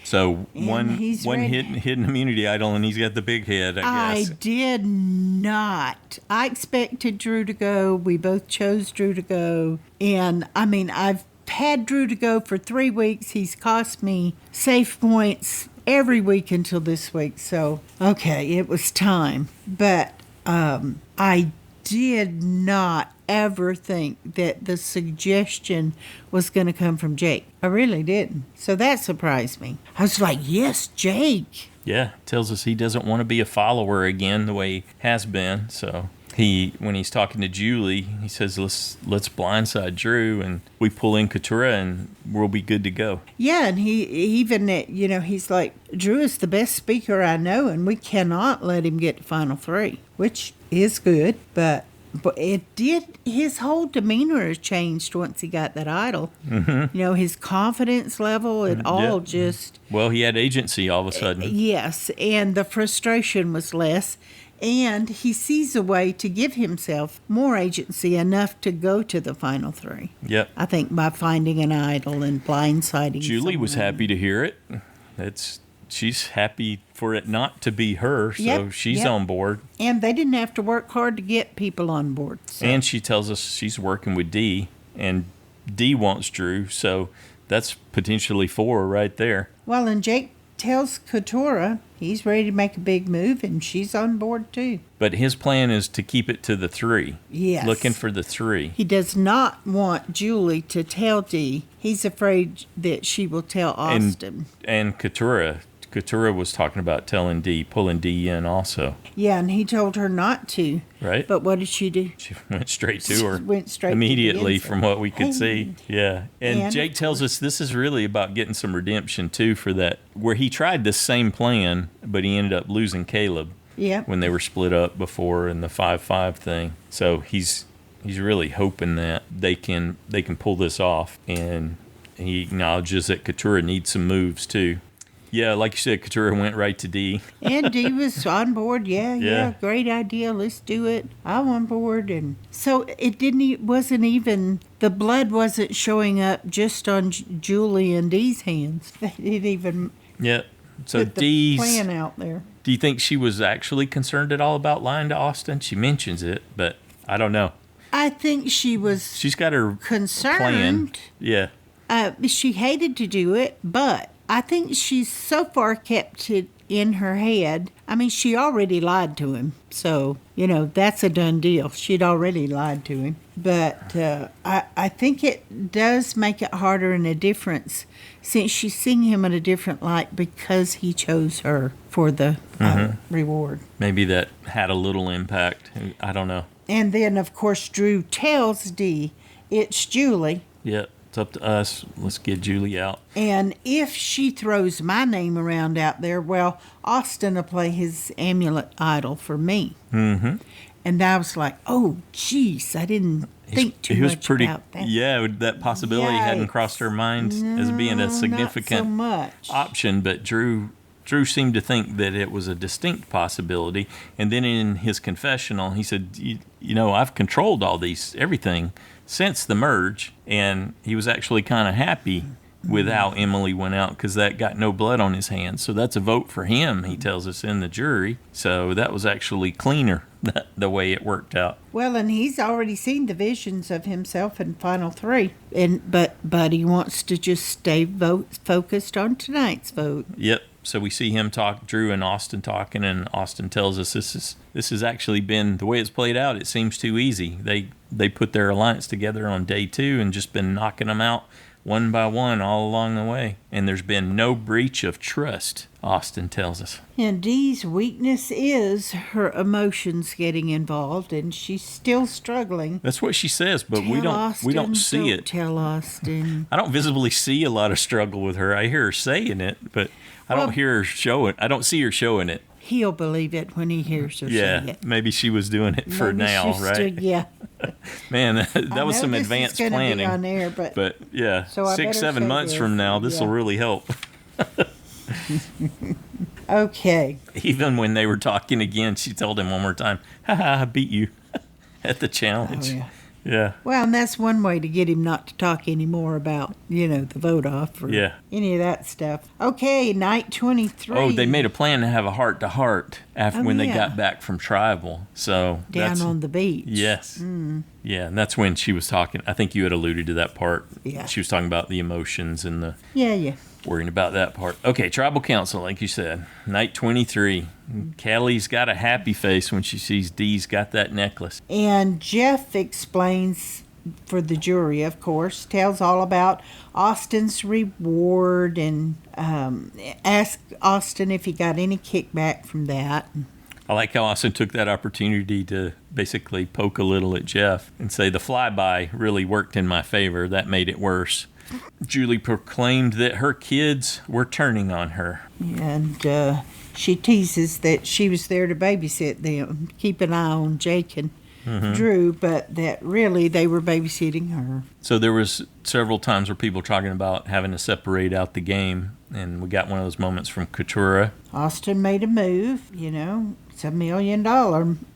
Speaker 2: So one hidden immunity idol, and he's got the big head, I guess.
Speaker 1: I did not. I expected Drew to go. We both chose Drew to go. And, I've had Drew to go for 3 weeks. He's cost me safe points every week until this week. So, okay, it was time. But I did not ever think that the suggestion was going to come from Jake. I really didn't. So that surprised me. I was like, yes, Jake.
Speaker 2: Yeah, tells us he doesn't want to be a follower again the way he has been. So when he's talking to Julie, he says, let's blindside Drew, and we pull in Katurah, and we'll be good to go.
Speaker 1: Yeah, and he's like, Drew is the best speaker I know, and we cannot let him get to Final Three, which is good, but it did. His whole demeanor has changed once he got that idol. Mm-hmm. His confidence level, just.
Speaker 2: Well, he had agency all of a sudden.
Speaker 1: Yes, and the frustration was less, and he sees a way to give himself more agency enough to go to the Final Three.
Speaker 2: Yep.
Speaker 1: I think by finding an idol and blindsiding.
Speaker 2: Julie was happy to hear it. She's happy for it not to be her, so she's on board.
Speaker 1: And they didn't have to work hard to get people on board. So.
Speaker 2: And she tells us she's working with Dee, and Dee wants Drew, so that's potentially 4 right there.
Speaker 1: Well, and Jake tells Katurah he's ready to make a big move, and she's on board too.
Speaker 2: But his plan is to keep it to the 3.
Speaker 1: Yes.
Speaker 2: Looking for the 3.
Speaker 1: He does not want Julie to tell Dee. He's afraid that she will tell Austin.
Speaker 2: And Katurah was talking about pulling Dee in also.
Speaker 1: Yeah, and he told her not to.
Speaker 2: Right.
Speaker 1: But what did she do?
Speaker 2: She went straight to her.
Speaker 1: Went straight
Speaker 2: immediately
Speaker 1: to
Speaker 2: from what we could see. Yeah. And Jake tells us this is really about getting some redemption too for that, where he tried this same plan, but he ended up losing Caleb.
Speaker 1: Yeah.
Speaker 2: When they were split up before in the 5-5 thing. So he's really hoping that they can pull this off, and he acknowledges that Katurah needs some moves too. Yeah, like you said, Katurah went right to Dee.
Speaker 1: And Dee was on board. Yeah, great idea. Let's do it. I'm on board. And so the blood wasn't showing up just on Julie and Dee's hands. They didn't even
Speaker 2: put
Speaker 1: the plan out there.
Speaker 2: Do you think she was actually concerned at all about lying to Austin? She mentions it, but I don't know.
Speaker 1: I think she was
Speaker 2: She's got her
Speaker 1: concerned.
Speaker 2: plan. Yeah.
Speaker 1: She hated to do it, but I think she's so far kept it in her head. I mean, she already lied to him. So, that's a done deal. She'd already lied to him. But I think it does make it harder and a difference since she's seeing him in a different light because he chose her for the reward.
Speaker 2: Maybe that had a little impact. I don't know.
Speaker 1: And then, of course, Drew tells Dee, it's Julie.
Speaker 2: Yeah, it's up to us. Let's get Julie out.
Speaker 1: And if she throws my name around out there, well, Austin will play his amulet idol for me.
Speaker 2: Mm-hmm.
Speaker 1: And I was like, oh, geez, I didn't think too much about that.
Speaker 2: Yeah, that possibility hadn't crossed her mind as being a significant option, but Drew seemed to think that it was a distinct possibility. And then in his confessional, he said, I've controlled everything since the merge. And he was actually kind of happy with how Emily went out because that got no blood on his hands. So that's a vote for him, he tells us in the jury. So that was actually cleaner the way it worked out.
Speaker 1: Well, and he's already seen the visions of himself in Final Three. But he wants to just stay focused on tonight's vote.
Speaker 2: Yep. So we see him talk, Drew and Austin talking, and Austin tells us this has actually been, the way it's played out, it seems too easy. They put their alliance together on day 2 and just been knocking them out one by one all along the way. And there's been no breach of trust, Austin tells us.
Speaker 1: And Dee's weakness is her emotions getting involved, and she's still struggling.
Speaker 2: That's what she says, but we don't see it.
Speaker 1: Tell Austin.
Speaker 2: I don't visibly see a lot of struggle with her. I hear her saying it, but I don't hear her show it. I don't see her showing it.
Speaker 1: He'll believe it when he hears her say it.
Speaker 2: Yeah, maybe she was doing it for now, right?
Speaker 1: Yeah.
Speaker 2: Man, that was some advanced planning.
Speaker 1: Be on air, but
Speaker 2: yeah,
Speaker 1: so
Speaker 2: 6-7 months from now, this will really help.
Speaker 1: Okay.
Speaker 2: Even when they were talking again, she told him one more time, I beat you at the challenge.
Speaker 1: Oh, yeah.
Speaker 2: Yeah.
Speaker 1: Well, and that's one way to get him not to talk anymore about, the vote off or any of that stuff. Okay, night 23.
Speaker 2: Oh, they made a plan to have a heart-to-heart when they got back from tribal. So
Speaker 1: down on the beach.
Speaker 2: Yes. Yeah, and that's when she was talking. I think you had alluded to that part.
Speaker 1: Yeah.
Speaker 2: She was talking about the emotions and the...
Speaker 1: Yeah.
Speaker 2: Worrying about that part. Okay, tribal council, like you said. Night 23. Kelly's got a happy face when she sees Dee's got that necklace.
Speaker 1: And Jeff explains for the jury, of course, tells all about Austin's reward and asks Austin if he got any kickback from that.
Speaker 2: I like how Austin took that opportunity to basically poke a little at Jeff and say the flyby really worked in my favor. That made it worse. Julie proclaimed that her kids were turning on her.
Speaker 1: And she teases that she was there to babysit them, keep an eye on Jake and Drew, but that really they were babysitting her.
Speaker 2: So there was several times where people were talking about having to separate out the game, and we got one of those moments from Katurah.
Speaker 1: Austin made a move, It's $1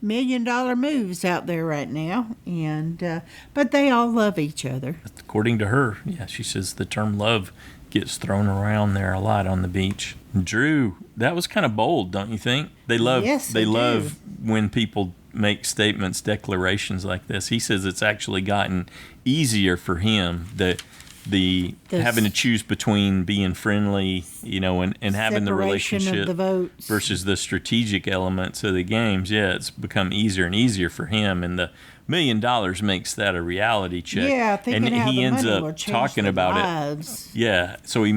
Speaker 1: million moves out there right now, and but they all love each other.
Speaker 2: According to her, she says the term love gets thrown around there a lot on the beach. Drew, that was kind of bold, don't you think? They love when people make statements, declarations like this. He says it's actually gotten easier for him that the having to choose between being friendly, and having the relationship versus the strategic elements of the games. Yeah, it's become easier and easier for him, and the $1 million makes that a reality check.
Speaker 1: Yeah,
Speaker 2: and he ends up talking about
Speaker 1: lives.
Speaker 2: it. Yeah, so he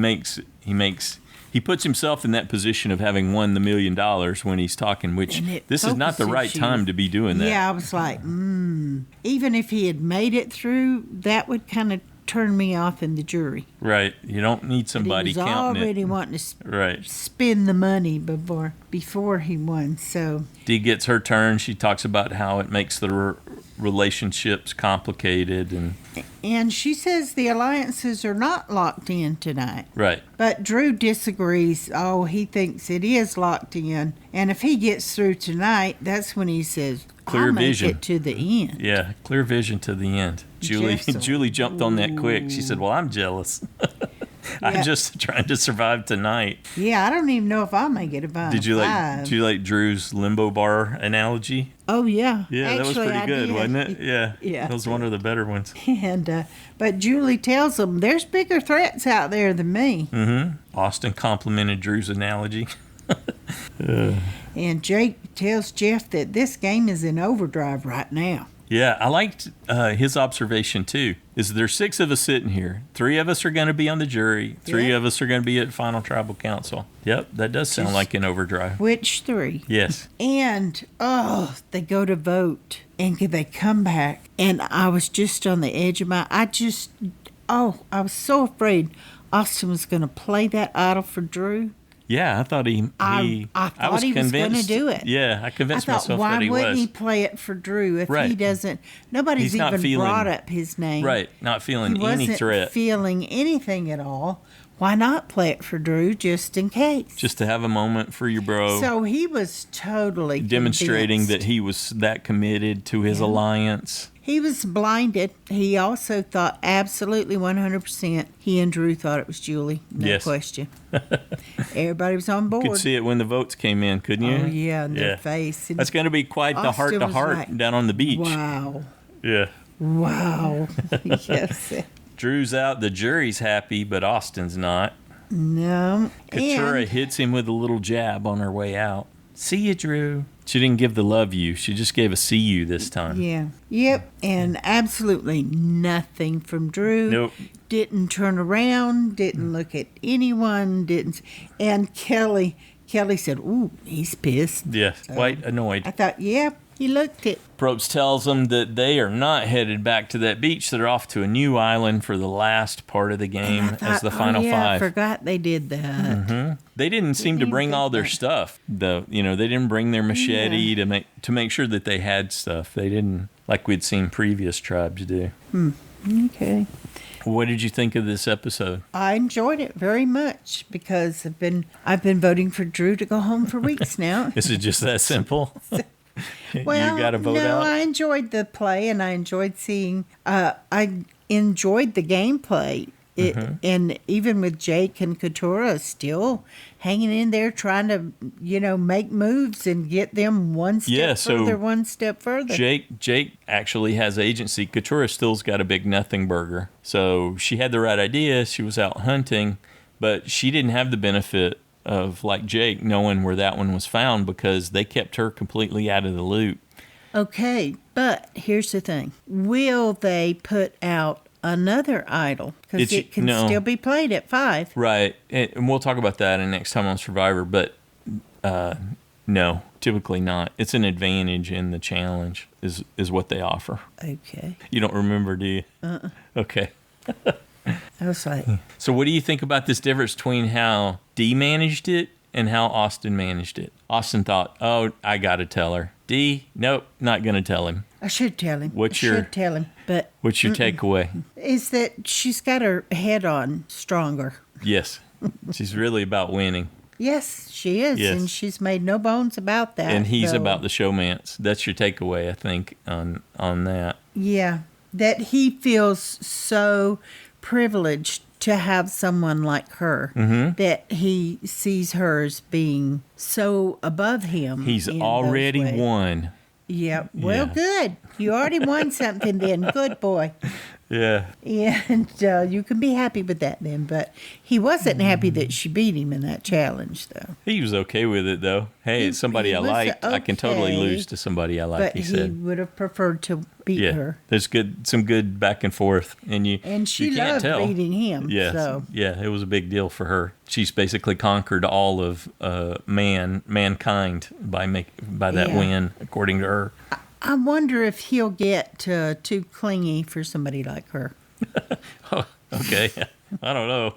Speaker 2: puts himself in that position of having won the $1 million when he's talking, which this is not the right time to be doing that.
Speaker 1: Yeah, I was like, even if he had made it through, that would kind of turn me off in the jury.
Speaker 2: Right. You don't need somebody counting it.
Speaker 1: He was already wanting to spend the money before he won. So
Speaker 2: Dee gets her turn. She talks about how it makes the relationships complicated.
Speaker 1: And she says the alliances are not locked in tonight.
Speaker 2: Right.
Speaker 1: But Drew disagrees. Oh, he thinks it is locked in. And if he gets through tonight, that's when he says,
Speaker 2: clear vision.
Speaker 1: Make it to the end.
Speaker 2: Yeah, clear vision to the end. Julie jumped on that quick. She said, well, I'm jealous. I'm just trying to survive tonight.
Speaker 1: Yeah, I don't even know if I'll make it above
Speaker 2: Did you
Speaker 1: five.
Speaker 2: like Drew's limbo bar analogy?
Speaker 1: Oh, yeah.
Speaker 2: Yeah,
Speaker 1: Actually,
Speaker 2: that was pretty good,
Speaker 1: did.
Speaker 2: wasn't it? Yeah.
Speaker 1: Yeah.
Speaker 2: That was one of the better ones.
Speaker 1: And but Julie tells them there's bigger threats out there than me.
Speaker 2: Mm-hmm. Austin complimented Drew's analogy.
Speaker 1: And Jake tells Jeff that this game is in overdrive right now.
Speaker 2: Yeah, I liked his observation too. Is there's 6 of us sitting here. 3 of us are going to be on the jury. 3 of us are going to be at final tribal council. Yep, that does sound like an overdrive.
Speaker 1: Which 3?
Speaker 2: Yes.
Speaker 1: And they go to vote and they come back, and I was just on the edge of I was so afraid Austin was going to play that idol for Drew.
Speaker 2: Yeah, I thought
Speaker 1: I thought he was going to do it.
Speaker 2: Yeah, I convinced myself
Speaker 1: why
Speaker 2: that he
Speaker 1: wouldn't
Speaker 2: was.
Speaker 1: he play it for Drew if
Speaker 2: Right.
Speaker 1: he doesn't? Nobody's
Speaker 2: He's not
Speaker 1: even
Speaker 2: feeling-
Speaker 1: brought up his name.
Speaker 2: Right, not feeling
Speaker 1: He
Speaker 2: any
Speaker 1: wasn't
Speaker 2: threat.
Speaker 1: feeling anything at all. Why not play it for Drew just in case?
Speaker 2: Just to have a moment for your bro.
Speaker 1: So he was totally
Speaker 2: Demonstrating
Speaker 1: convinced.
Speaker 2: that he was that committed to his alliance.
Speaker 1: He was blinded. He also thought absolutely 100% he and Drew thought it was Julie. No
Speaker 2: Yes.
Speaker 1: question. Everybody was on board.
Speaker 2: Could see it when the votes came in, couldn't you?
Speaker 1: Oh, yeah, in their face. And
Speaker 2: That's going to be quite the
Speaker 1: Austin was
Speaker 2: heart-to-heart
Speaker 1: like,
Speaker 2: down on the beach.
Speaker 1: wow.
Speaker 2: Yeah.
Speaker 1: Wow. Yes.
Speaker 2: Drew's out. The jury's happy, but Austin's not.
Speaker 1: No.
Speaker 2: Katurah
Speaker 1: And
Speaker 2: hits him with a little jab on her way out. See you, Drew. She didn't give the love you. She just gave a see you this time.
Speaker 1: yeah. Yep. And absolutely nothing from Drew.
Speaker 2: Nope.
Speaker 1: Didn't turn around. Didn't look at anyone. Didn't. And Kelly said, "Ooh, he's pissed."
Speaker 2: Yeah, quite annoyed.
Speaker 1: I thought, yeah, he looked it.
Speaker 2: Probst tells them that they are not headed back to that beach. They're off to a new island for the last part of the game
Speaker 1: I thought,
Speaker 2: as the final 5.
Speaker 1: I forgot they did that.
Speaker 2: They didn't seem to bring all their stuff. They didn't bring their machete to make sure that they had stuff. They didn't, like we'd seen previous tribes do.
Speaker 1: Okay.
Speaker 2: What did you think of this episode?
Speaker 1: I enjoyed it very much because I've been voting for Drew to go home for weeks now.
Speaker 2: Is it just that simple?
Speaker 1: Well,
Speaker 2: you got to vote
Speaker 1: no,
Speaker 2: out?
Speaker 1: I enjoyed the play and I enjoyed seeing. I enjoyed the gameplay. And even with Jake and Katurah still hanging in there, trying to make moves and get them one step further.
Speaker 2: Jake actually has agency. Katurah still's got a big nothing burger. So she had the right idea. She was out hunting, but she didn't have the benefit of, like Jake, knowing where that one was found because they kept her completely out of the loop.
Speaker 1: Okay, but here's the thing: will they put out another idol? Because it can still be played at 5.
Speaker 2: Right, and we'll talk about that in next time on Survivor, but no, typically not. It's an advantage in the challenge is what they offer.
Speaker 1: Okay.
Speaker 2: You don't remember, do you? Okay.
Speaker 1: I was like,
Speaker 2: So what do you think about this difference between how Dee managed it and how Austin managed it? Austin thought, oh, I got to tell her. Dee, nope, not going to tell him.
Speaker 1: I should tell him.
Speaker 2: What's
Speaker 1: I
Speaker 2: your-
Speaker 1: should tell him, but
Speaker 2: What's your takeaway?
Speaker 1: is that she's got her head on stronger.
Speaker 2: Yes, she's really about winning.
Speaker 1: Yes, she is,
Speaker 2: Yes.
Speaker 1: and she's made no bones about that.
Speaker 2: And he's
Speaker 1: so,
Speaker 2: about the showmance. That's your takeaway, I think, on that.
Speaker 1: Yeah, that he feels so privileged to have someone like her, that he sees her as being so above him.
Speaker 2: He's
Speaker 1: in those
Speaker 2: already
Speaker 1: ways.
Speaker 2: won.
Speaker 1: Yeah, well,
Speaker 2: Yeah.
Speaker 1: good. You already won something then. Good boy.
Speaker 2: Yeah.
Speaker 1: And you can be happy with that then. But he wasn't happy that she beat him in that challenge, though.
Speaker 2: He was okay with it, though. Hey, it's somebody
Speaker 1: he
Speaker 2: I
Speaker 1: was
Speaker 2: like. I can totally
Speaker 1: okay,
Speaker 2: lose to somebody I like,
Speaker 1: But
Speaker 2: he
Speaker 1: he
Speaker 2: said.
Speaker 1: would have preferred to beat
Speaker 2: Yeah,
Speaker 1: her.
Speaker 2: there's some good back and forth, and
Speaker 1: she
Speaker 2: you can't
Speaker 1: loved
Speaker 2: tell.
Speaker 1: beating him.
Speaker 2: Yes,
Speaker 1: So.
Speaker 2: yeah, it was a big deal for her. She's basically conquered all of mankind by that
Speaker 1: Yeah.
Speaker 2: win, according to her.
Speaker 1: I wonder if he'll get too clingy for somebody like her.
Speaker 2: Okay, I don't know.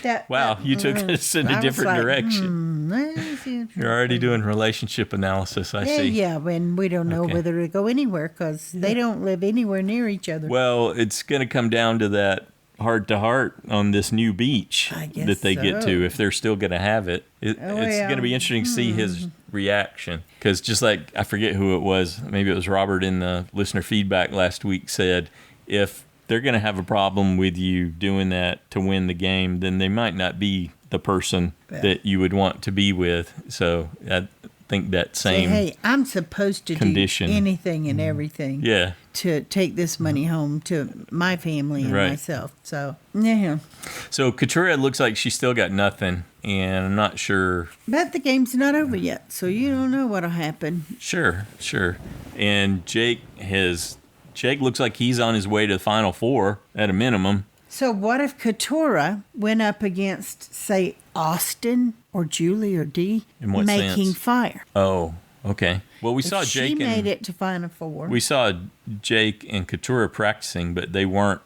Speaker 1: That,
Speaker 2: Wow, you took this in
Speaker 1: I
Speaker 2: a
Speaker 1: was
Speaker 2: different
Speaker 1: like,
Speaker 2: direction.
Speaker 1: that's
Speaker 2: You're already doing relationship analysis. I
Speaker 1: Yeah,
Speaker 2: see.
Speaker 1: yeah, when we don't know
Speaker 2: Okay.
Speaker 1: whether to go anywhere because they don't live anywhere near each other.
Speaker 2: Well, it's going to come down to that heart to heart on this new beach
Speaker 1: I guess
Speaker 2: that they get
Speaker 1: so.
Speaker 2: to, if they're still going to have it. It's going to be interesting to see his reaction. Because just like, I forget who it was, maybe it was Robert in the listener feedback last week, said if they're going to have a problem with you doing that to win the game, then they might not be the person that you would want to be with. So I think that same
Speaker 1: hey, I'm supposed to
Speaker 2: condition.
Speaker 1: do anything and everything to take this money home to my family and myself. So, yeah.
Speaker 2: So Katurah looks like she's still got nothing, and I'm not sure.
Speaker 1: But the game's not over yet, so you don't know what'll happen.
Speaker 2: Sure. And Jake looks like he's on his way to the Final Four at a minimum.
Speaker 1: So what if Katurah went up against, say, Austin or Julie or Dee,
Speaker 2: In what
Speaker 1: making
Speaker 2: sense?
Speaker 1: fire?
Speaker 2: Oh, okay. Well, we saw Jake.
Speaker 1: She made it to Final Four.
Speaker 2: We saw Jake and Katurah practicing, but they weren't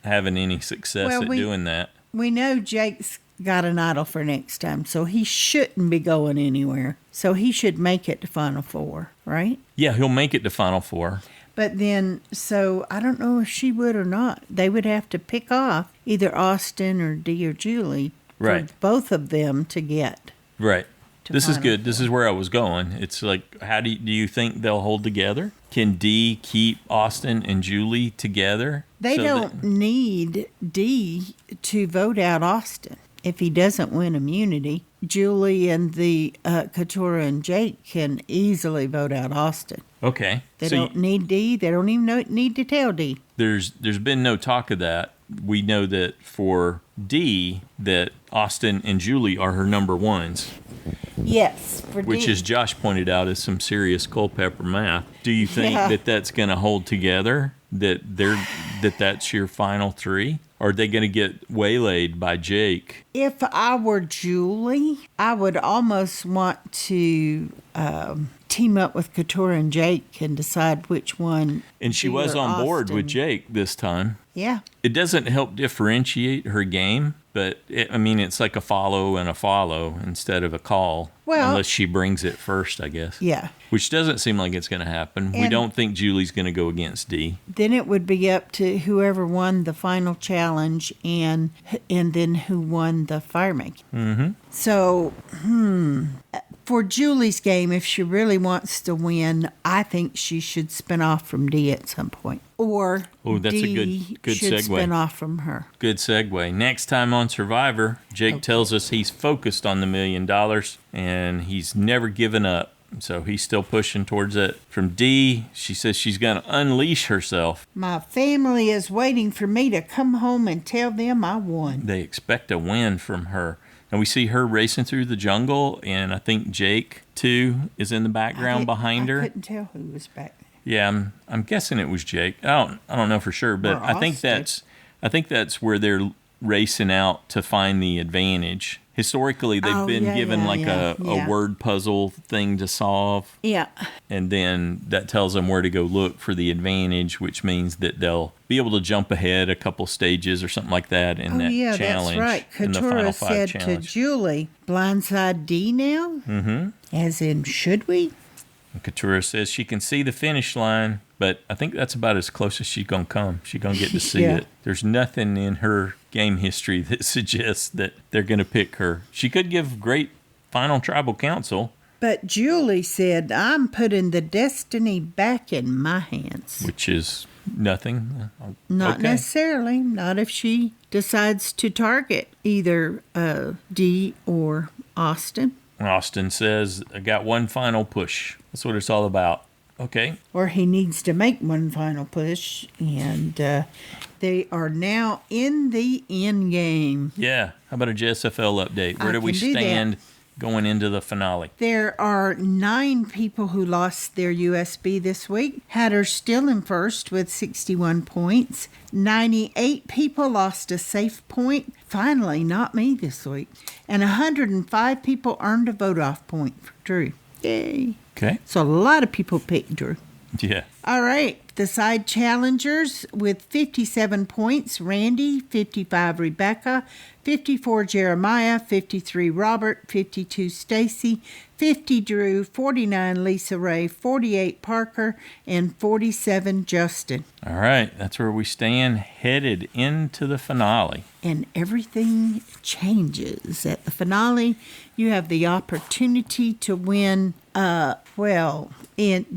Speaker 2: having any success at doing that.
Speaker 1: We know Jake's got an idol for next time, so he shouldn't be going anywhere. So he should make it to Final Four, right?
Speaker 2: Yeah, he'll make it to Final Four.
Speaker 1: But then, so I don't know if she would or not. They would have to pick off either Austin or Dee or Julie for both of them to get.
Speaker 2: Right. This is good. This is where I was going. It's like, how do you think they'll hold together? Can Dee keep Austin and Julie together?
Speaker 1: They don't need Dee to vote out Austin. If he doesn't win immunity, Julie and the Katurah and Jake can easily vote out Austin.
Speaker 2: Okay.
Speaker 1: They don't need Dee. They don't even need to tell Dee.
Speaker 2: There's been no talk of that. We know that for Dee, that Austin and Julie are her number ones.
Speaker 1: Yes, for
Speaker 2: which,
Speaker 1: Dee.
Speaker 2: as Josh pointed out, is some serious Culpepper math. Do you think that that's going to hold together? That's your final three? Or are they going to get waylaid by Jake?
Speaker 1: If I were Julie, I would almost want to team up with Katurah and Jake and decide which one.
Speaker 2: And she was on board with Jake this time.
Speaker 1: Yeah.
Speaker 2: It doesn't help differentiate her game, but it's like a follow and a follow instead of a call. Well, unless she brings it first, I guess.
Speaker 1: Yeah.
Speaker 2: Which doesn't seem like it's going to happen. We don't think Julie's going to go against Dee. Then
Speaker 1: it would be up to whoever won the final challenge and then who won the fire making.
Speaker 2: Mm-hmm.
Speaker 1: So, for Julie's game, if she really wants to win, I think she should spin off from Dee at some point. Or
Speaker 2: that's
Speaker 1: Dee
Speaker 2: a good
Speaker 1: should
Speaker 2: segue.
Speaker 1: spin off from her.
Speaker 2: Good segue. Next time on Survivor, Jake tells us he's focused on the $1 million and he's never given up. So he's still pushing towards it. From Dee, she says she's going to unleash herself.
Speaker 1: My family is waiting for me to come home and tell them I won.
Speaker 2: They expect a win from her. And we see her racing through the jungle, and I think Jake, too, is in the background behind her.
Speaker 1: I couldn't tell who was back there.
Speaker 2: Yeah, I'm guessing it was Jake. I don't know for sure, but I think that's where they're racing out to find the advantage. Historically, they've been given a word puzzle thing to solve.
Speaker 1: Yeah.
Speaker 2: And then that tells them where to go look for the advantage, which means that they'll be able to jump ahead a couple stages or something like that in that challenge.
Speaker 1: That's right. Katurah said to Julie, blindside Dee now?
Speaker 2: Mm-hmm.
Speaker 1: As in, should we?
Speaker 2: And Katurah says she can see the finish line, but I think that's about as close as she's going to come. She's going to get to see it. There's nothing in her game history that suggests that they're going to pick her. She could give great final tribal council.
Speaker 1: But Julie said, I'm putting the destiny back in my hands.
Speaker 2: Which is nothing.
Speaker 1: Not necessarily. Not if she decides to target either Dee or Austin.
Speaker 2: Austin says, I got one final push. That's what it's all about. Okay.
Speaker 1: Or he needs to make one final push, and they are now in the end game.
Speaker 2: Yeah. How about a JSFL update? Where do we stand going into the finale?
Speaker 1: There are 9 people who lost their USB this week. Hatter's still in first with 61 points. 98 people lost a safe point. Finally, not me this week. And 105 people earned a vote-off point for Drew. Yay.
Speaker 2: Okay.
Speaker 1: So a lot of people picked Drew.
Speaker 2: Yeah.
Speaker 1: All right. The side challengers with 57 points, Randy, 55, Rebecca, 54 Jeremiah, 53 Robert, 52 Stacy, 50 Drew, 49 Lisa Ray, 48 Parker, and 47 Justin.
Speaker 2: All right, that's where we stand, headed into the finale.
Speaker 1: And everything changes. At the finale, you have the opportunity to win,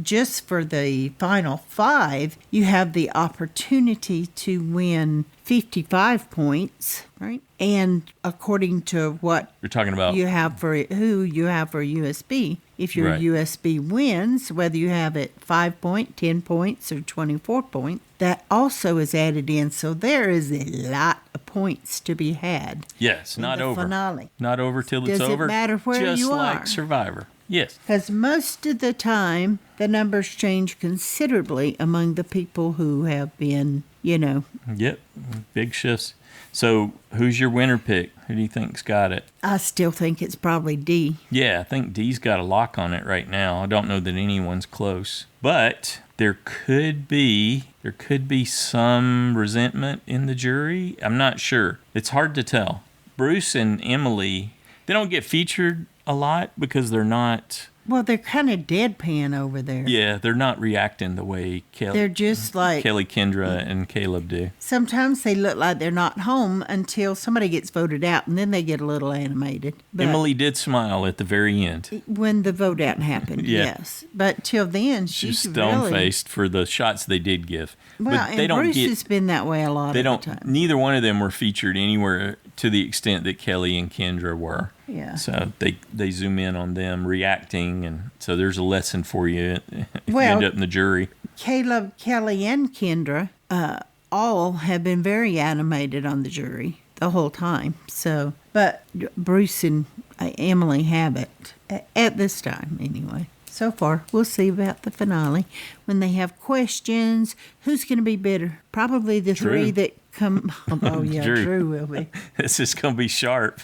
Speaker 1: just for the final 5, you have the opportunity to win 55 points, right? And according to what
Speaker 2: You're talking about
Speaker 1: you have for USB, if your
Speaker 2: Right.
Speaker 1: USB wins, whether you have it 5 point, 10 points, or 24 points, that also is added in. So there is a lot of points to be had.
Speaker 2: Yes, not
Speaker 1: the
Speaker 2: over.
Speaker 1: Finale.
Speaker 2: Not over till it's
Speaker 1: Does it
Speaker 2: over.
Speaker 1: matter where
Speaker 2: just
Speaker 1: you
Speaker 2: like
Speaker 1: are?
Speaker 2: Survivor. Yes.
Speaker 1: Because most of the time, the numbers change considerably among the people who have been,
Speaker 2: Yep. Big shifts. So, who's your winner pick? Who do you think's got it?
Speaker 1: I still think it's probably D.
Speaker 2: Yeah, I think Dee's got a lock on it right now. I don't know that anyone's close, but there could be some resentment in the jury. I'm not sure. It's hard to tell. Bruce and Emily, they don't get featured a lot because they're not.
Speaker 1: Well, they're kind of deadpan over there.
Speaker 2: Yeah, they're not reacting the way
Speaker 1: They're just like,
Speaker 2: Kelly, Kendra, and Caleb do.
Speaker 1: sometimes they look like they're not home until somebody gets voted out, and then they get a little animated. But
Speaker 2: Emily did smile at the very end.
Speaker 1: when the vote out happened,
Speaker 2: Yeah.
Speaker 1: yes. But till then,
Speaker 2: She's
Speaker 1: she's
Speaker 2: stone-faced for the shots they did give.
Speaker 1: Well,
Speaker 2: but they
Speaker 1: and
Speaker 2: don't
Speaker 1: Bruce
Speaker 2: get.
Speaker 1: has been that way a lot
Speaker 2: They
Speaker 1: of
Speaker 2: don't.
Speaker 1: the time.
Speaker 2: Neither one of them were featured anywhere to the extent that Kelly and Kendra were.
Speaker 1: Yeah.
Speaker 2: So they zoom in on them reacting, and so there's a lesson for you if you
Speaker 1: Well-
Speaker 2: end up in the jury.
Speaker 1: Caleb, Kelly, and Kendra all have been very animated on the jury the whole time. So, but Bruce and Emily have it at this time anyway. So far, we'll see about the finale when they have questions. Who's going to be better? Probably the
Speaker 2: Drew.
Speaker 1: three that come. Oh yeah,
Speaker 2: Drew.
Speaker 1: Drew will be.
Speaker 2: This is going to be sharp.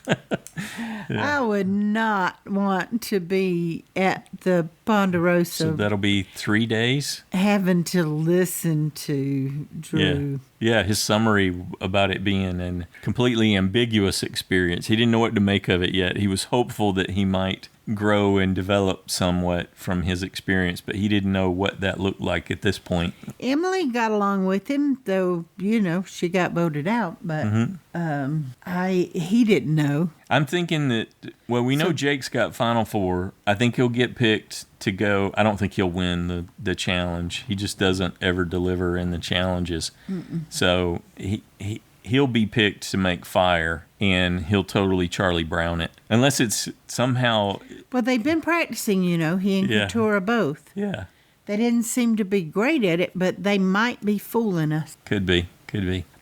Speaker 1: I would not want to be at the Ponderosa
Speaker 2: So that'll be 3 days.
Speaker 1: having to listen to Drew.
Speaker 2: Yeah, his summary about it being a completely ambiguous experience. He didn't know what to make of it yet. He was hopeful that he might grow and develop somewhat from his experience, but he didn't know what that looked like at this point.
Speaker 1: Emily got along with him, though, she got voted out, but he didn't know.
Speaker 2: I'm thinking that, we know Jake's got Final Four. I think he'll get picked to go. I don't think he'll win the challenge. He just doesn't ever deliver in the challenges. So he'll be picked to make fire, and he'll totally Charlie Brown it. Unless it's somehow...
Speaker 1: Well, they've been practicing, he and
Speaker 2: Yeah.
Speaker 1: Katurah both.
Speaker 2: Yeah,
Speaker 1: They didn't seem to be great at it, but they might be fooling us.
Speaker 2: could be.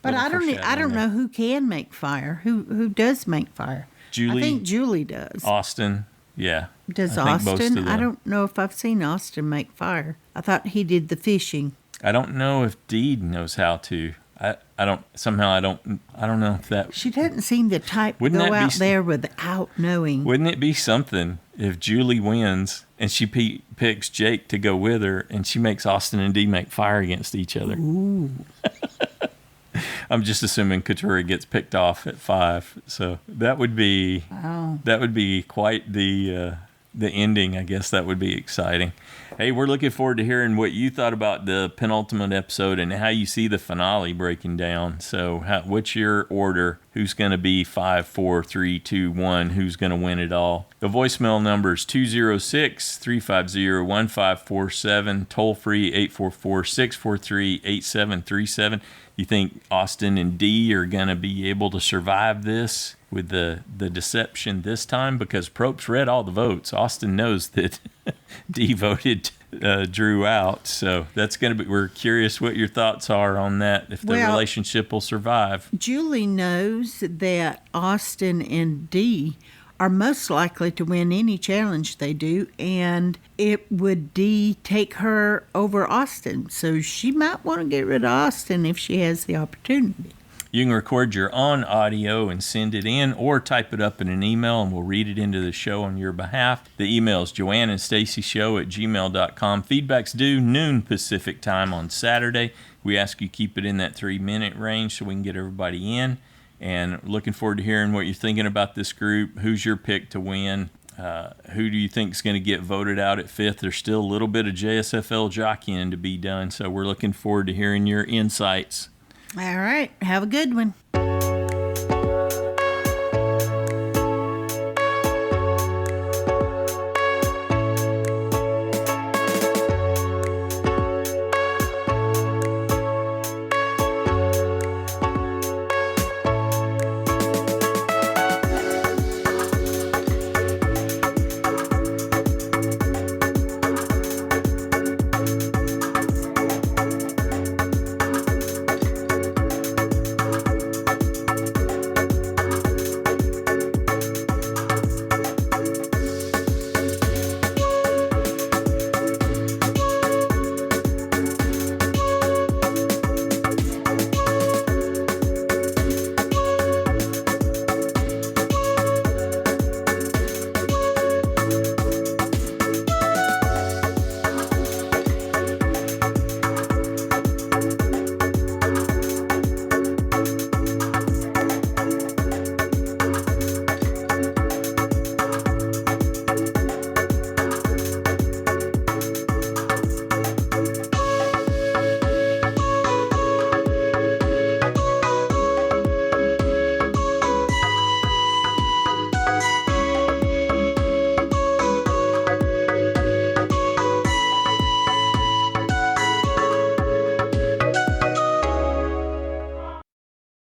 Speaker 1: But I don't know who can make fire. Who does make fire?
Speaker 2: Julie,
Speaker 1: I think Julie does.
Speaker 2: Austin, yeah.
Speaker 1: Does
Speaker 2: I think most
Speaker 1: Austin?
Speaker 2: of
Speaker 1: I
Speaker 2: them.
Speaker 1: don't know if I've seen Austin make fire. I thought he did the fishing.
Speaker 2: I don't know if Deed knows how to. I don't know if that...
Speaker 1: She doesn't seem the type to
Speaker 2: Wouldn't
Speaker 1: go
Speaker 2: that be
Speaker 1: out there without knowing.
Speaker 2: Wouldn't it be something if Julie wins and she picks Jake to go with her, and she makes Austin and Dee make fire against each other?
Speaker 1: Ooh.
Speaker 2: I'm just assuming Katurah gets picked off at 5, so that would be quite the ending. I guess that would be exciting. Hey, we're looking forward to hearing what you thought about the penultimate episode and how you see the finale breaking down. So, what's your order? Who's going to be 5, 4, 3, 2, 1? Who's going to win it all? The voicemail number is 206-350-1547, toll free 844-643-8737. You think Austin and Dee are going to be able to survive this with the deception this time? Because Probst read all the votes. Austin knows that Dee voted Drew out. So that's going to be, we're curious what your thoughts are on that, if the relationship will survive.
Speaker 1: Julie knows that Austin and Dee are most likely to win any challenge they do, and it would Dee take her over Austin. So she might want to get rid of Austin if she has the opportunity.
Speaker 2: You can record your own audio and send it in, or type it up in an email and we'll read it into the show on your behalf. The email is joanneandstacyshow@gmail.com. Feedback's due noon Pacific time on Saturday. We ask you keep it in that 3-minute range so we can get everybody in. And looking forward to hearing what you're thinking about this group. Who's your pick to win? Who do you think is going to get voted out at fifth? There's still a little bit of JSFL jockeying to be done, so we're looking forward to hearing your insights.
Speaker 1: All right. Have a good one.